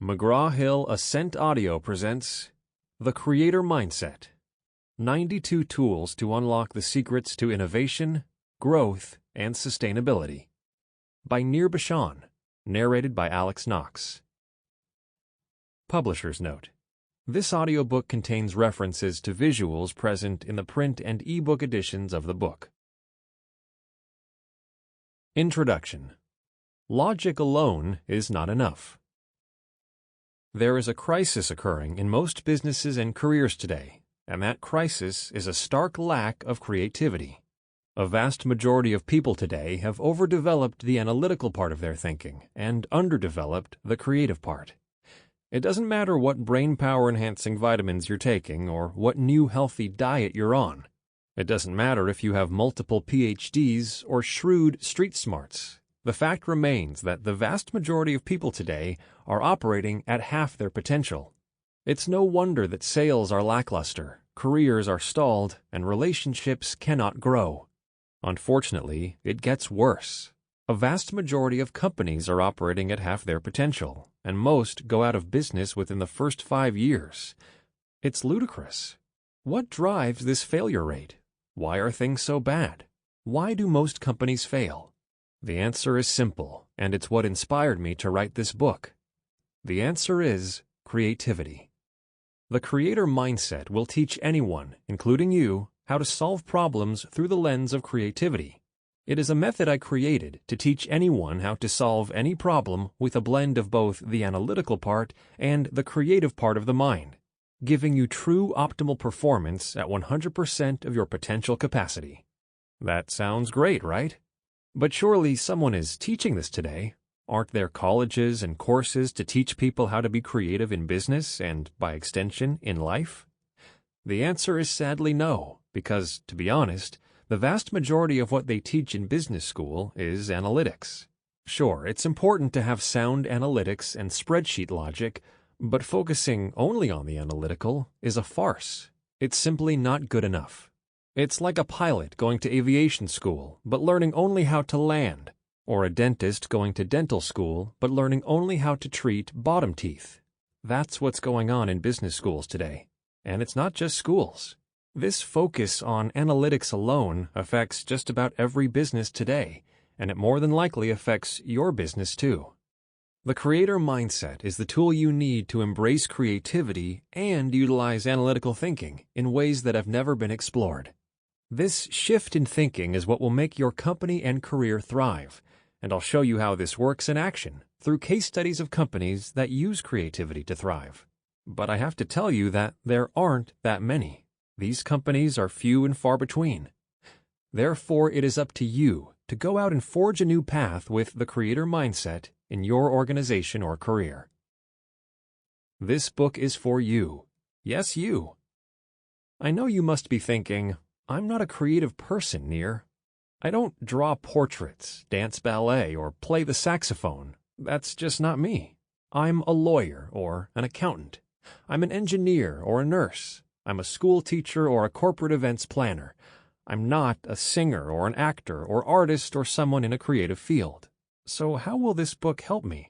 McGraw-Hill Ascent Audio presents The Creator Mindset, 92 Tools to Unlock the Secrets to Innovation, Growth, and Sustainability, by Nir Bashan, narrated by Knox. Publisher's Note: this audiobook contains references to visuals present in the print and ebook editions of the book. Introduction. Logic alone is not enough. There is a crisis occurring in most businesses and careers today, and that crisis is a stark lack of creativity. A vast majority of people today have overdeveloped the analytical part of their thinking and underdeveloped the creative part. It doesn't matter what brain power enhancing vitamins you're taking or what new healthy diet you're on. It doesn't matter if you have multiple PhDs or shrewd street smarts. The fact remains that the vast majority of people today are operating at half their potential. It's no wonder that sales are lackluster, careers are stalled, and relationships cannot grow. Unfortunately, it gets worse. A vast majority of companies are operating at half their potential, and most go out of business within the first 5 years. It's ludicrous. What drives this failure rate? Why are things so bad? Why do most companies fail? The answer is simple, and it's what inspired me to write this book. The answer is creativity. The creator mindset will teach anyone, including you, how to solve problems through the lens of creativity. It is a method I created to teach anyone how to solve any problem with a blend of both the analytical part and the creative part of the mind, giving you true optimal performance at 100% of your potential capacity. That sounds great, right? But surely someone is teaching this today. Aren't there colleges and courses to teach people how to be creative in business and, by extension, in life? The answer is sadly no, because, to be honest, the vast majority of what they teach in business school is analytics. Sure, it's important to have sound analytics and spreadsheet logic, but focusing only on the analytical is a farce. It's simply not good enough. It's like a pilot going to aviation school but learning only how to land, or a dentist going to dental school but learning only how to treat bottom teeth. That's what's going on in business schools today. And it's not just schools. This focus on analytics alone affects just about every business today, and it more than likely affects your business too. The creator mindset is the tool you need to embrace creativity and utilize analytical thinking in ways that have never been explored. This shift in thinking is what will make your company and career thrive, and I'll show you how this works in action through case studies of companies that use creativity to thrive. But I have to tell you that there aren't that many. These companies are few and far between. Therefore, it is up to you to go out and forge a new path with the creator mindset in your organization or career. This book is for you. Yes, you. I know you must be thinking, I'm not a creative person, Nir. I don't draw portraits, dance ballet, or play the saxophone. That's just not me. I'm a lawyer or an accountant. I'm an engineer or a nurse. I'm a school teacher or a corporate events planner. I'm not a singer or an actor or artist or someone in a creative field. So how will this book help me?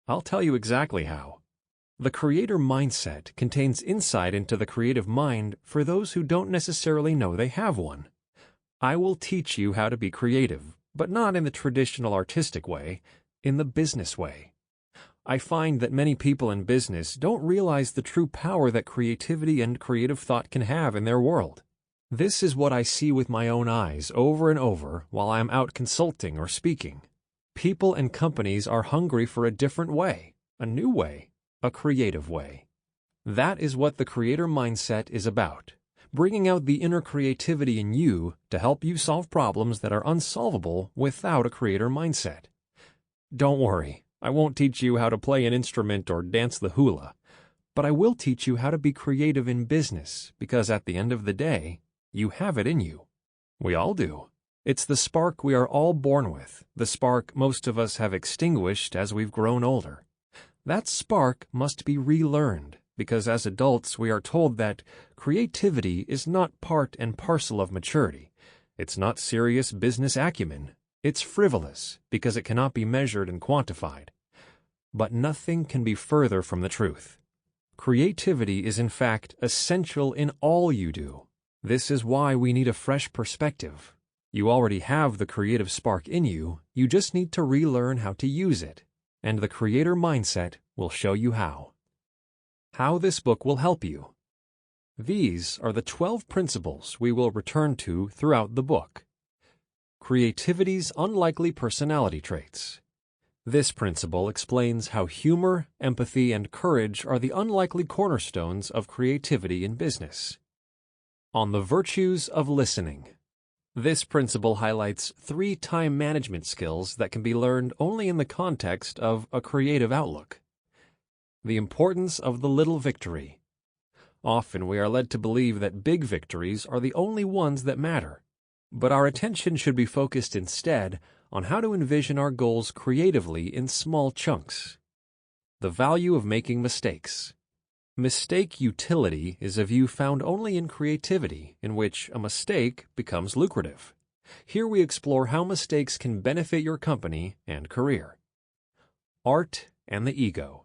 I'll tell you exactly how. The creator mindset contains insight into the creative mind for those who don't necessarily know they have one. I will teach you how to be creative, but not in the traditional artistic way, in the business way. I find that many people in business don't realize the true power that creativity and creative thought can have in their world. This is what I see with my own eyes over and over while I'm out consulting or speaking. People and companies are hungry for a different way, a new way, a creative way. That is what the creator mindset is about, bringing out the inner creativity in you to help you solve problems that are unsolvable without a creator mindset. Don't worry, I won't teach you how to play an instrument or dance the hula, but I will teach you how to be creative in business because at the end of the day, you have it in you. We all do. It's the spark we are all born with, the spark most of us have extinguished as we've grown older. That spark must be relearned, because as adults we are told that creativity is not part and parcel of maturity. It's not serious business acumen. It's frivolous, because it cannot be measured and quantified. But nothing can be further from the truth. Creativity is in fact essential in all you do. This is why we need a fresh perspective. You already have the creative spark in you, you just need to relearn how to use it. And the creator mindset will show you how. How this book will help you. These are the 12 principles we will return to throughout the book. Creativity's unlikely personality traits. This principle explains how humor, empathy, and courage are the unlikely cornerstones of creativity in business. On the virtues of listening. This principle highlights 3 time management skills that can be learned only in the context of a creative outlook. The importance of the little victory. Often we are led to believe that big victories are the only ones that matter, but our attention should be focused instead on how to envision our goals creatively in small chunks. The value of making mistakes. Mistake utility is a view found only in creativity, in which a mistake becomes lucrative. Here we explore how mistakes can benefit your company and career. Art and the ego.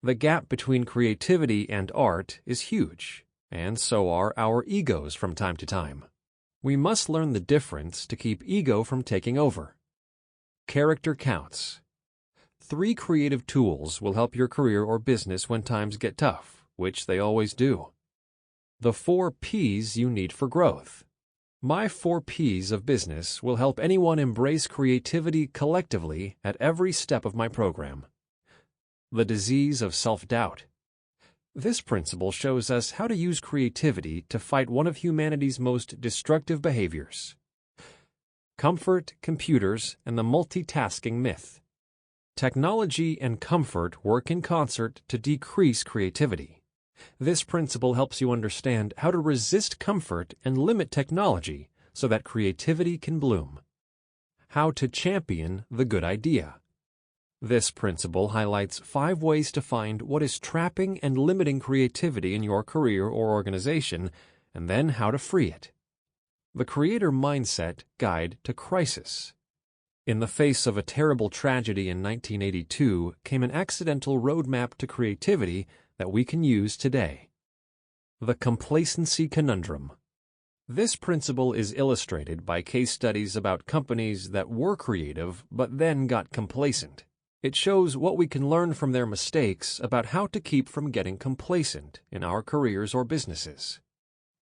The gap between creativity and art is huge, and so are our egos from time to time. We must learn the difference to keep ego from taking over. Character counts. 3 creative tools will help your career or business when times get tough, which they always do. The 4 P's you need for growth. My 4 P's of business will help anyone embrace creativity collectively at every step of my program. The disease of self-doubt. This principle shows us how to use creativity to fight one of humanity's most destructive behaviors. Comfort, computers, and the multitasking myth. Technology and comfort work in concert to decrease creativity. This principle helps you understand how to resist comfort and limit technology so that creativity can bloom. How to champion the good idea. This principle highlights 5 ways to find what is trapping and limiting creativity in your career or organization, and then how to free it. The Creator Mindset Guide to Crisis. In the face of a terrible tragedy in 1982 came an accidental roadmap to creativity that we can use today. The Complacency Conundrum. This principle is illustrated by case studies about companies that were creative but then got complacent. It shows what we can learn from their mistakes about how to keep from getting complacent in our careers or businesses.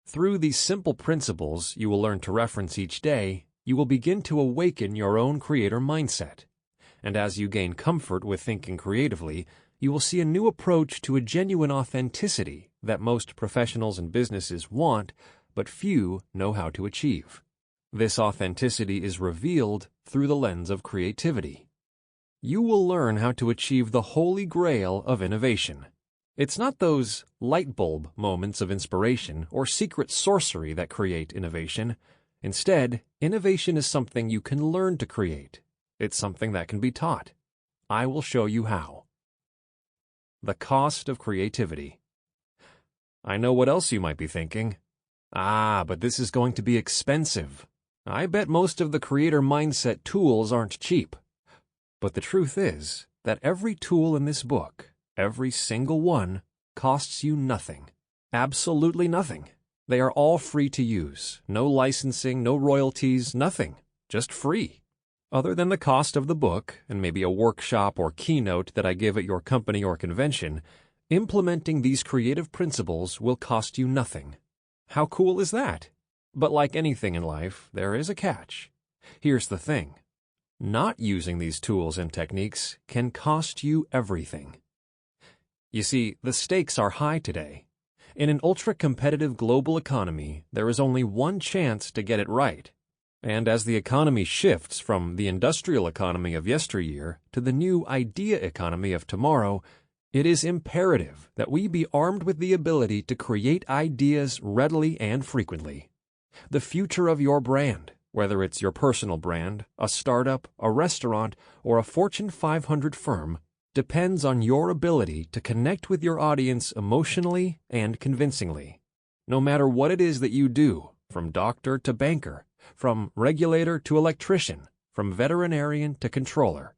Through these simple principles you will learn to reference each day, you will begin to awaken your own creator mindset. And as you gain comfort with thinking creatively, you will see a new approach to a genuine authenticity that most professionals and businesses want, but few know how to achieve. This authenticity is revealed through the lens of creativity. You will learn how to achieve the holy grail of innovation. It's not those light bulb moments of inspiration or secret sorcery that create innovation. Instead, innovation is something you can learn to create. It's something that can be taught. I will show you how. The cost of creativity. I know what else you might be thinking. But this is going to be expensive. I bet most of the creator mindset tools aren't cheap. But the truth is that every tool in this book, every single one, costs you nothing. Absolutely nothing. They are all free to use. No licensing, no royalties, nothing. Just free. Other than the cost of the book, and maybe a workshop or keynote that I give at your company or convention, implementing these creative principles will cost you nothing. How cool is that? But like anything in life, there is a catch. Here's the thing. Not using these tools and techniques can cost you everything. You see, the stakes are high today. In an ultra-competitive global economy, there is only one chance to get it right. And as the economy shifts from the industrial economy of yesteryear to the new idea economy of tomorrow, it is imperative that we be armed with the ability to create ideas readily and frequently. The future of your brand, whether it's your personal brand, a startup, a restaurant, or a Fortune 500 firm, depends on your ability to connect with your audience emotionally and convincingly. No matter what it is that you do, from doctor to banker, from regulator to electrician, from veterinarian to controller,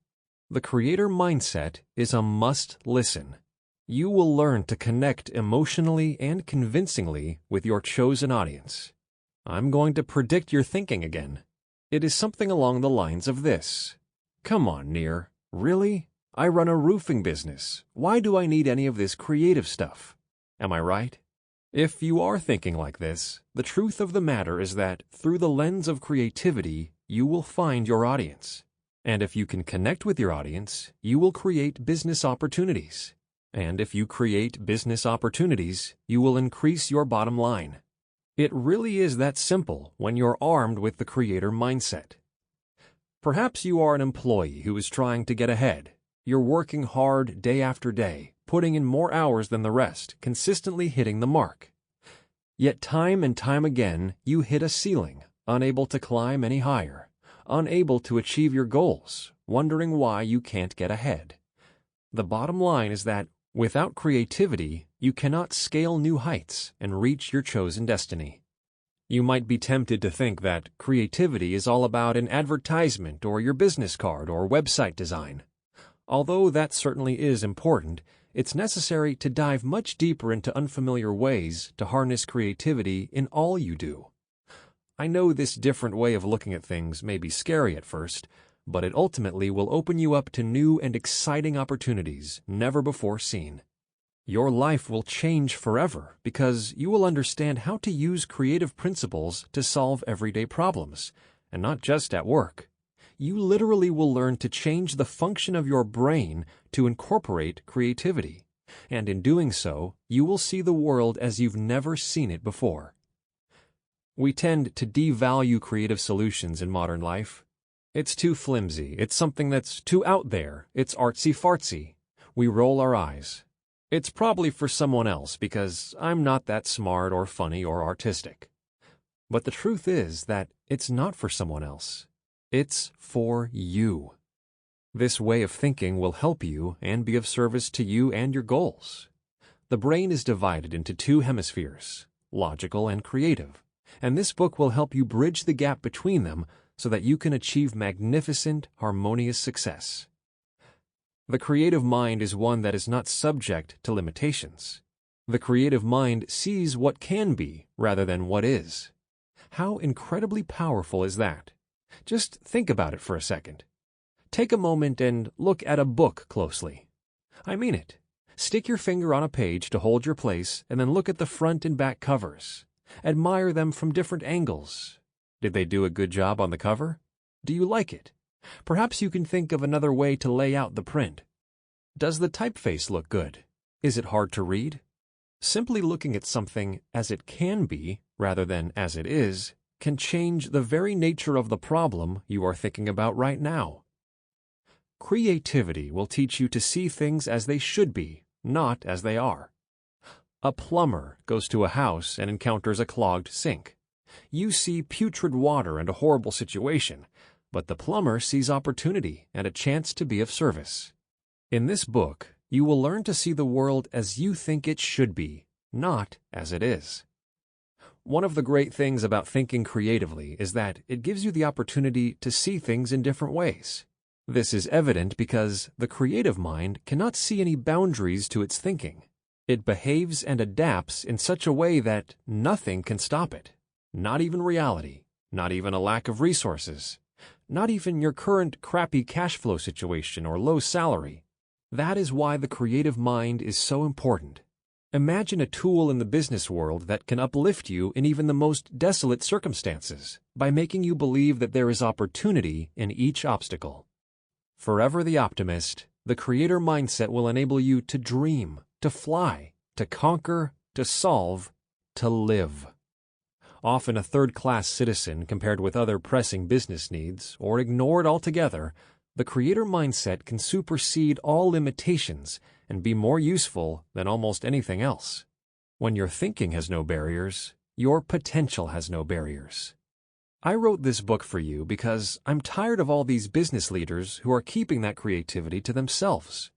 The creator mindset is a must-listen. You will learn to connect emotionally and convincingly with your chosen audience. I'm going to predict your thinking again. It is something along the lines of this. Come on, Nir. Really? I run a roofing business. Why do I need any of this creative stuff? Am I right? If you are thinking like this, the truth of the matter is that through the lens of creativity, you will find your audience. And if you can connect with your audience, you will create business opportunities. And if you create business opportunities, you will increase your bottom line. It really is that simple when you're armed with the creator mindset. Perhaps you are an employee who is trying to get ahead. You're working hard day after day, putting in more hours than the rest, consistently hitting the mark. Yet time and time again, you hit a ceiling, unable to climb any higher, unable to achieve your goals, wondering why you can't get ahead. The bottom line is that without creativity, you cannot scale new heights and reach your chosen destiny. You might be tempted to think that creativity is all about an advertisement or your business card or website design. Although that certainly is important, it's necessary to dive much deeper into unfamiliar ways to harness creativity in all you do. I know this different way of looking at things may be scary at first, but it ultimately will open you up to new and exciting opportunities never before seen. Your life will change forever because you will understand how to use creative principles to solve everyday problems, and not just at work. You literally will learn to change the function of your brain to incorporate creativity, and in doing so, you will see the world as you've never seen it before. We tend to devalue creative solutions in modern life. It's too flimsy, it's something that's too out there, it's artsy-fartsy. We roll our eyes. It's probably for someone else because I'm not that smart or funny or artistic. But the truth is that it's not for someone else. It's for you. This way of thinking will help you and be of service to you and your goals. The brain is divided into two hemispheres, logical and creative, and this book will help you bridge the gap between them so that you can achieve magnificent, harmonious success. The creative mind is one that is not subject to limitations. The creative mind sees what can be rather than what is. How incredibly powerful is that? Just think about it for a second. Take a moment and look at a book closely. I mean it. Stick your finger on a page to hold your place and then look at the front and back covers. Admire them from different angles. Did they do a good job on the cover? Do you like it? Perhaps you can think of another way to lay out the print. Does the typeface look good? Is it hard to read? Simply looking at something as it can be, rather than as it is, can change the very nature of the problem you are thinking about right now. Creativity will teach you to see things as they should be, not as they are. A plumber goes to a house and encounters a clogged sink. You see putrid water and a horrible situation, but the plumber sees opportunity and a chance to be of service. In this book, you will learn to see the world as you think it should be, not as it is. One of the great things about thinking creatively is that it gives you the opportunity to see things in different ways. This is evident because the creative mind cannot see any boundaries to its thinking. It behaves and adapts in such a way that nothing can stop it. Not even reality, not even a lack of resources, not even your current crappy cash flow situation or low salary. That is why the creative mind is so important. Imagine a tool in the business world that can uplift you in even the most desolate circumstances by making you believe that there is opportunity in each obstacle. Forever the optimist, the creator mindset will enable you to dream, to fly, to conquer, to solve, to live. Often a third-class citizen compared with other pressing business needs, or ignored altogether, the creator mindset can supersede all limitations and be more useful than almost anything else. When your thinking has no barriers, your potential has no barriers. I wrote this book for you because I'm tired of all these business leaders who are keeping that creativity to themselves.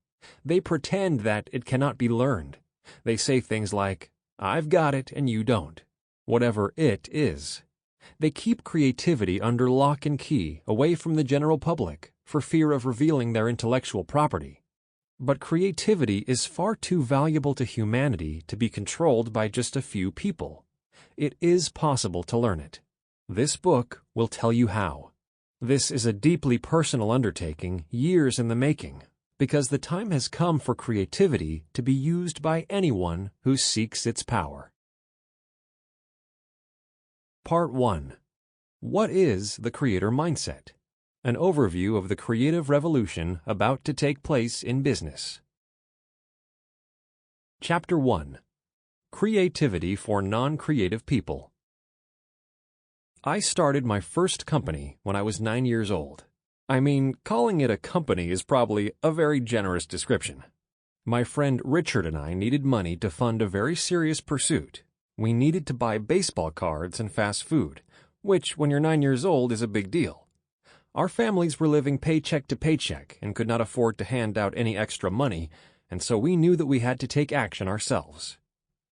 They pretend that it cannot be learned. They say things like, "I've got it and you don't," whatever it is. They keep creativity under lock and key, away from the general public, for fear of revealing their intellectual property. But creativity is far too valuable to humanity to be controlled by just a few people. It is possible to learn it. This book will tell you how. This is a deeply personal undertaking, years in the making, because the time has come for creativity to be used by anyone who seeks its power. Part 1. What is the creator mindset? An overview of the creative revolution about to take place in business. Chapter 1. Creativity for non-creative people. I started my first company when I was 9 years old. I mean, calling it a company is probably a very generous description. My friend Richard and I needed money to fund a very serious pursuit. We needed to buy baseball cards and fast food, which, when you're 9 years old, is a big deal. Our families were living paycheck to paycheck and could not afford to hand out any extra money, and so we knew that we had to take action ourselves.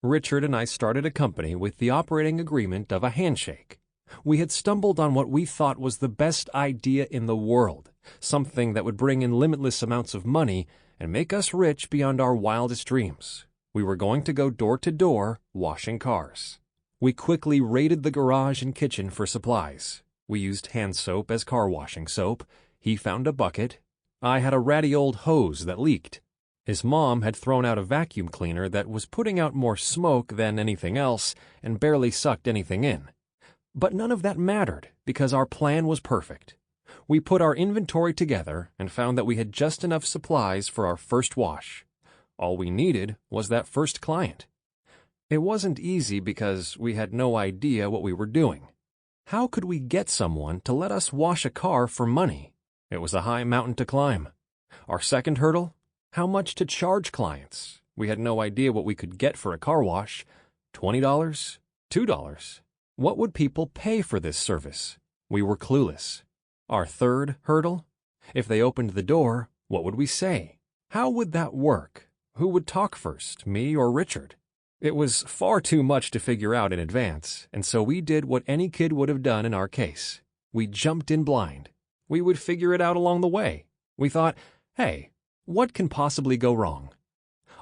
Richard and I started a company with the operating agreement of a handshake. We had stumbled on what we thought was the best idea in the world, something that would bring in limitless amounts of money and make us rich beyond our wildest dreams. We were going to go door to door washing cars. We quickly raided the garage and kitchen for supplies. We used hand soap as car washing soap. He found a bucket. I had a ratty old hose that leaked. His mom had thrown out a vacuum cleaner that was putting out more smoke than anything else and barely sucked anything in. But none of that mattered because our plan was perfect. We put our inventory together and found that we had just enough supplies for our first wash. All we needed was that first client. It wasn't easy because we had no idea what we were doing. How could we get someone to let us wash a car for money? It was a high mountain to climb. Our second hurdle? How much to charge clients? We had no idea what we could get for a car wash. $20? $2? What would people pay for this service? We were clueless. Our third hurdle? If they opened the door, what would we say? How would that work? Who would talk first, me or Richard? It was far too much to figure out in advance, and so we did what any kid would have done in our case. We jumped in blind. We would figure it out along the way. We thought, hey, what can possibly go wrong?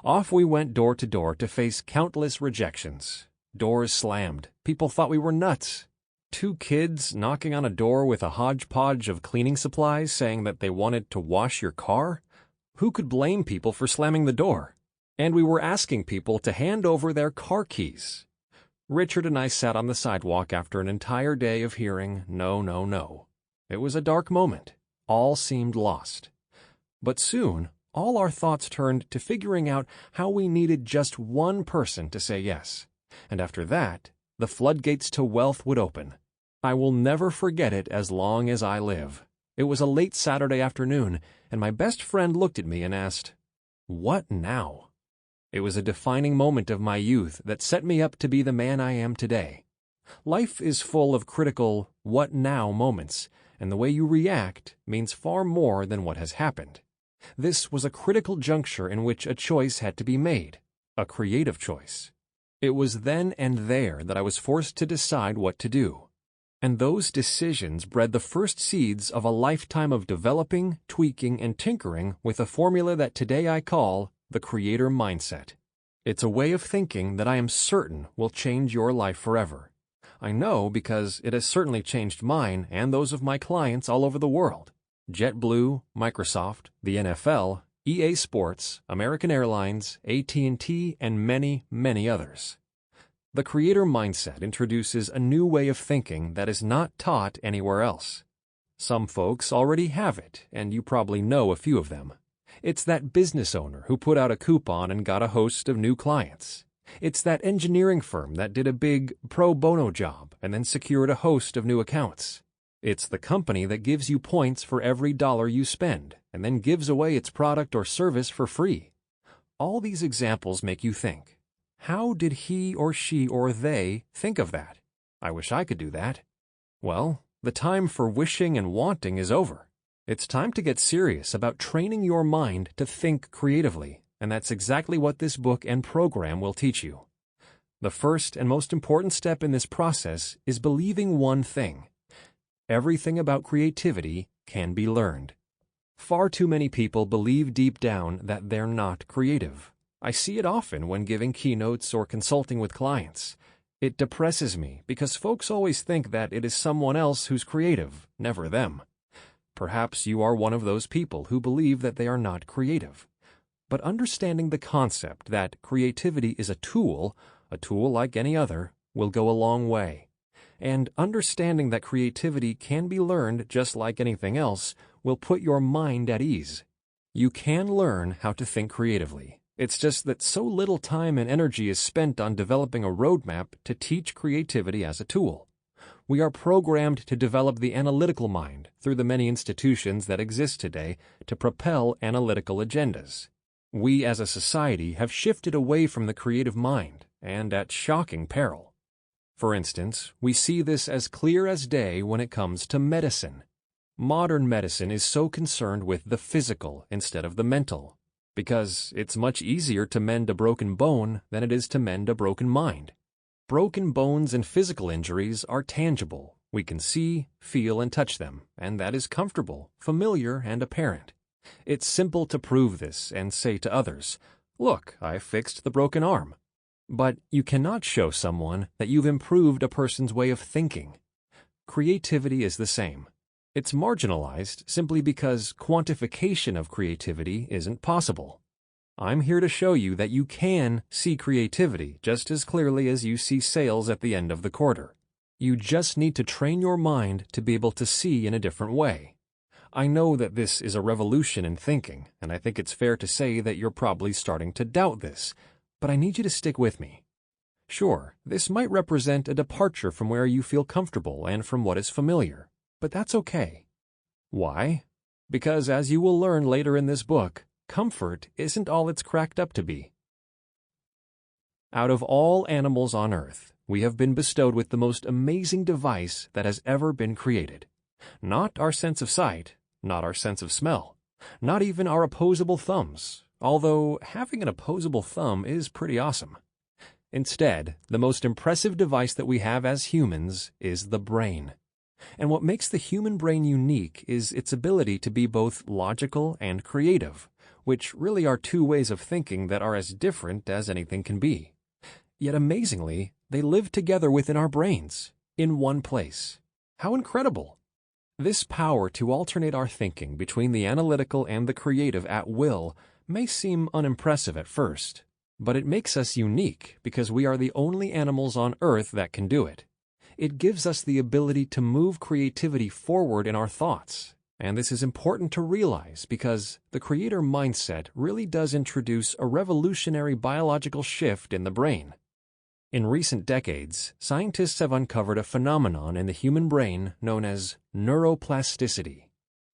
Off we went door to door to face countless rejections. Doors slammed. People thought we were nuts. 2 kids knocking on a door with a hodgepodge of cleaning supplies saying that they wanted to wash your car? Who could blame people for slamming the door? And we were asking people to hand over their car keys. Richard and I sat on the sidewalk after an entire day of hearing no, no, no. It was a dark moment. All seemed lost. But soon, all our thoughts turned to figuring out how we needed just one person to say yes. And after that, the floodgates to wealth would open. I will never forget it as long as I live. It was a late Saturday afternoon, and my best friend looked at me and asked, "What now?" It was a defining moment of my youth that set me up to be the man I am today. Life is full of critical "what now" moments, and the way you react means far more than what has happened. This was a critical juncture in which a choice had to be made, a creative choice. It was then and there that I was forced to decide what to do. And those decisions bred the first seeds of a lifetime of developing, tweaking, and tinkering with a formula that today I call the creator mindset. It's a way of thinking that I am certain will change your life forever. I know because it has certainly changed mine and those of my clients all over the world. JetBlue, Microsoft, the NFL, EA Sports, American Airlines, AT&T, and many, many others. The creator mindset introduces a new way of thinking that is not taught anywhere else. Some folks already have it, and you probably know a few of them. It's that business owner who put out a coupon and got a host of new clients. It's that engineering firm that did a big pro bono job and then secured a host of new accounts. It's the company that gives you points for every dollar you spend and then gives away its product or service for free. All these examples make you think, how did he or she or they think of that? I wish I could do that. Well, the time for wishing and wanting is over. It's time to get serious about training your mind to think creatively, and that's exactly what this book and program will teach you. The first and most important step in this process is believing one thing. Everything about creativity can be learned. Far too many people believe deep down that they're not creative. I see it often when giving keynotes or consulting with clients. It depresses me because folks always think that it is someone else who's creative, never them. Perhaps you are one of those people who believe that they are not creative. But understanding the concept that creativity is a tool like any other, will go a long way. And understanding that creativity can be learned just like anything else will put your mind at ease. You can learn how to think creatively. It's just that so little time and energy is spent on developing a roadmap to teach creativity as a tool. We are programmed to develop the analytical mind through the many institutions that exist today to propel analytical agendas. We as a society have shifted away from the creative mind, and at shocking peril. For instance, we see this as clear as day when it comes to medicine. Modern medicine is so concerned with the physical instead of the mental, because it's much easier to mend a broken bone than it is to mend a broken mind. Broken bones and physical injuries are tangible. We can see, feel, and touch them, and that is comfortable, familiar, and apparent. It's simple to prove this and say to others, "Look, I fixed the broken arm." But you cannot show someone that you've improved a person's way of thinking. Creativity is the same. It's marginalized simply because quantification of creativity isn't possible. I'm here to show you that you can see creativity just as clearly as you see sales at the end of the quarter. You just need to train your mind to be able to see in a different way. I know that this is a revolution in thinking, and I think it's fair to say that you're probably starting to doubt this, but I need you to stick with me. Sure, this might represent a departure from where you feel comfortable and from what is familiar, but that's okay. Why? Because as you will learn later in this book, comfort isn't all it's cracked up to be. Out of all animals on Earth, we have been bestowed with the most amazing device that has ever been created. Not our sense of sight, not our sense of smell, not even our opposable thumbs, although having an opposable thumb is pretty awesome. Instead, the most impressive device that we have as humans is the brain. And what makes the human brain unique is its ability to be both logical and creative, which really are two ways of thinking that are as different as anything can be. Yet amazingly, they live together within our brains, in one place. How incredible! This power to alternate our thinking between the analytical and the creative at will may seem unimpressive at first, but it makes us unique because we are the only animals on Earth that can do it. It gives us the ability to move creativity forward in our thoughts, and this is important to realize because the creator mindset really does introduce a revolutionary biological shift in the brain. In recent decades, scientists have uncovered a phenomenon in the human brain known as neuroplasticity.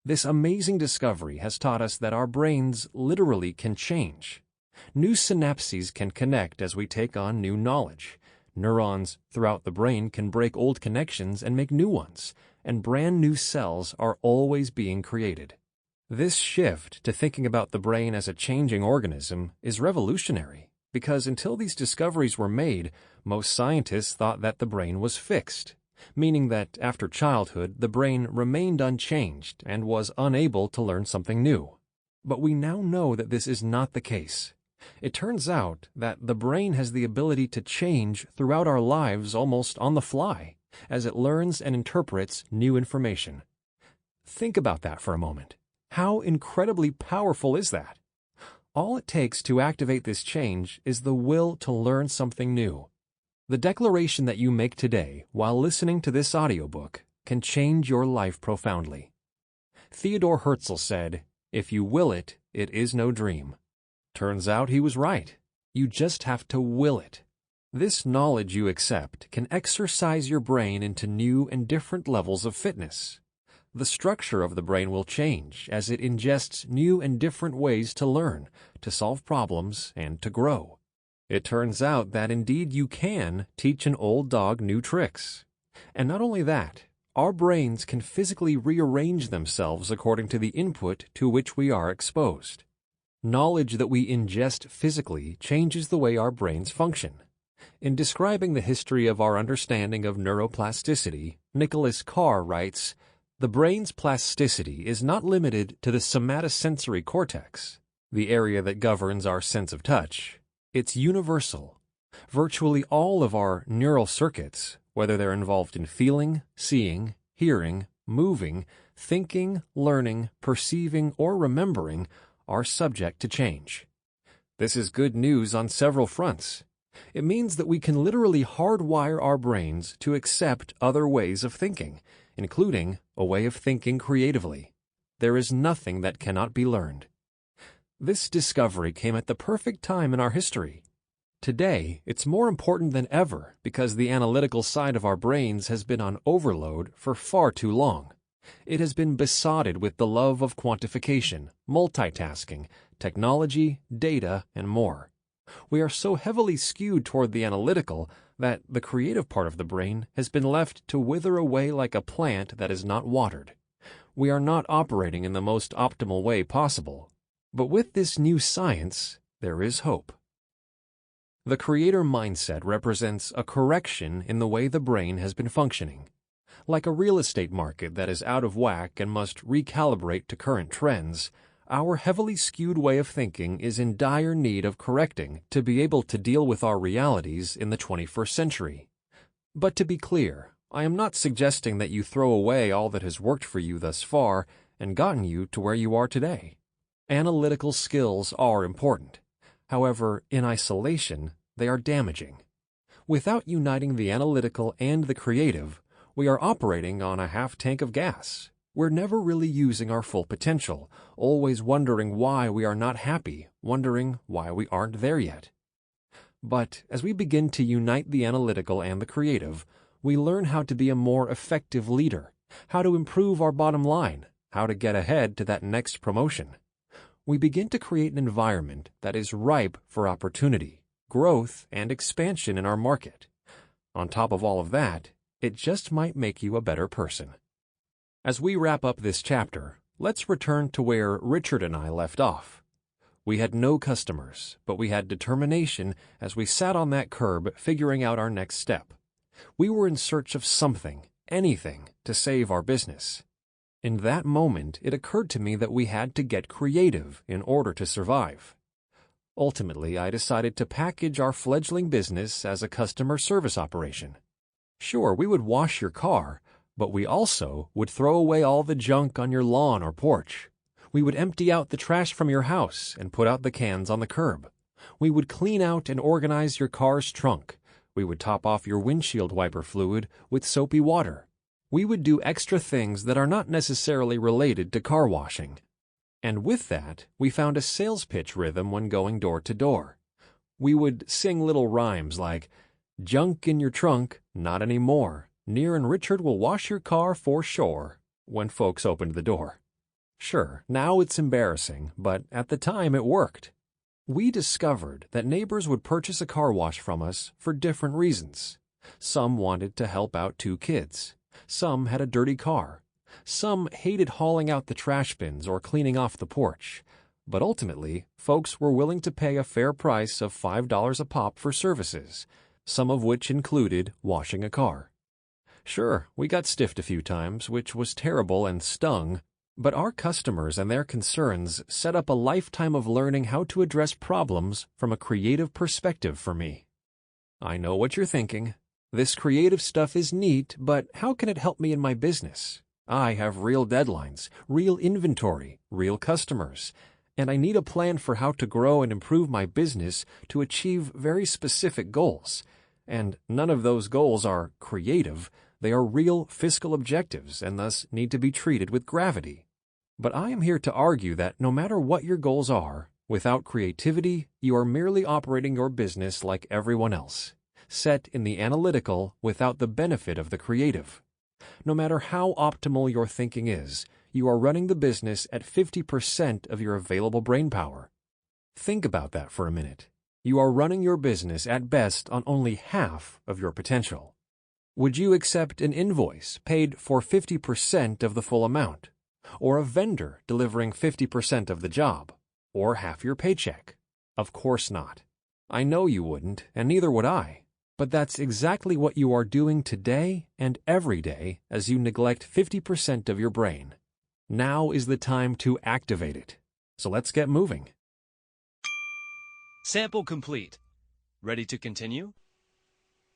This amazing discovery has taught us that our brains literally can change. New synapses can connect as we take on new knowledge. Neurons throughout the brain can break old connections and make new ones, and brand new cells are always being created. This shift to thinking about the brain as a changing organism is revolutionary. Because until these discoveries were made, most scientists thought that the brain was fixed, meaning that after childhood the brain remained unchanged and was unable to learn something new. But we now know that this is not the case. It turns out that the brain has the ability to change throughout our lives almost on the fly, as it learns and interprets new information. Think about that for a moment. How incredibly powerful is that? All it takes to activate this change is the will to learn something new. The declaration that you make today while listening to this audiobook can change your life profoundly. Theodore Herzl said, "If you will it, it is no dream." Turns out he was right. You just have to will it. This knowledge you accept can exercise your brain into new and different levels of fitness. The structure of the brain will change as it ingests new and different ways to learn, to solve problems, and to grow. It turns out that indeed you can teach an old dog new tricks. And not only that, our brains can physically rearrange themselves according to the input to which we are exposed. Knowledge that we ingest physically changes the way our brains function. In describing the history of our understanding of neuroplasticity, Nicholas Carr writes, The brain's plasticity is not limited to the somatosensory cortex, the area that governs our sense of touch. It's universal. Virtually all of our neural circuits, whether they're involved in feeling, seeing, hearing, moving, thinking, learning, perceiving, or remembering, are subject to change. This is good news on several fronts. It means that we can literally hardwire our brains to accept other ways of thinking, including a way of thinking creatively. There is nothing that cannot be learned. This discovery came at the perfect time in our history. Today, it's more important than ever because the analytical side of our brains has been on overload for far too long. It has been besotted with the love of quantification, multitasking, technology, data, and more. We are so heavily skewed toward the analytical that the creative part of the brain has been left to wither away like a plant that is not watered. We are not operating in the most optimal way possible. But with this new science, there is hope. The creator mindset represents a correction in the way the brain has been functioning. Like a real estate market that is out of whack and must recalibrate to current trends, our heavily skewed way of thinking is in dire need of correcting to be able to deal with our realities in the 21st century. But to be clear, I am not suggesting that you throw away all that has worked for you thus far and gotten you to where you are today. Analytical skills are important. However, in isolation, they are damaging. Without uniting the analytical and the creative, we are operating on a half tank of gas. We're never really using our full potential, always wondering why we are not happy, wondering why we aren't there yet. But as we begin to unite the analytical and the creative, we learn how to be a more effective leader, how to improve our bottom line, how to get ahead to that next promotion. We begin to create an environment that is ripe for opportunity, growth, and expansion in our market. On top of all of that, it just might make you a better person. As we wrap up this chapter, let's return to where Richard and I left off. We had no customers, but we had determination as we sat on that curb figuring out our next step. We were in search of something, anything, to save our business. In that moment, it occurred to me that we had to get creative in order to survive. Ultimately, I decided to package our fledgling business as a customer service operation. Sure, we would wash your car, but we also would throw away all the junk on your lawn or porch. We would empty out the trash from your house and put out the cans on the curb. We would clean out and organize your car's trunk. We would top off your windshield wiper fluid with soapy water. We would do extra things that are not necessarily related to car washing. And with that, we found a sales pitch rhythm when going door to door. We would sing little rhymes like, "Junk in your trunk, not anymore. Nir and Richard will wash your car for sure," when folks opened the door. Sure, now it's embarrassing, but at the time it worked. We discovered that neighbors would purchase a car wash from us for different reasons. Some wanted to help out 2 kids. Some had a dirty car. Some hated hauling out the trash bins or cleaning off the porch. But ultimately, folks were willing to pay a fair price of $5 a pop for services, some of which included washing a car. Sure, we got stiffed a few times, which was terrible and stung, but our customers and their concerns set up a lifetime of learning how to address problems from a creative perspective for me. I know what you're thinking. This creative stuff is neat, but how can it help me in my business? I have real deadlines, real inventory, real customers, and I need a plan for how to grow and improve my business to achieve very specific goals. And none of those goals are creative. They are real fiscal objectives and thus need to be treated with gravity. But I am here to argue that no matter what your goals are, without creativity, you are merely operating your business like everyone else, set in the analytical without the benefit of the creative. No matter how optimal your thinking is, you are running the business at 50% of your available brain power. Think about that for a minute. You are running your business at best on only half of your potential. Would you accept an invoice paid for 50% of the full amount? Or a vendor delivering 50% of the job? Or half your paycheck? Of course not. I know you wouldn't, and neither would I. But that's exactly what you are doing today and every day as you neglect 50% of your brain. Now is the time to activate it. So let's get moving. Sample complete. Ready to continue?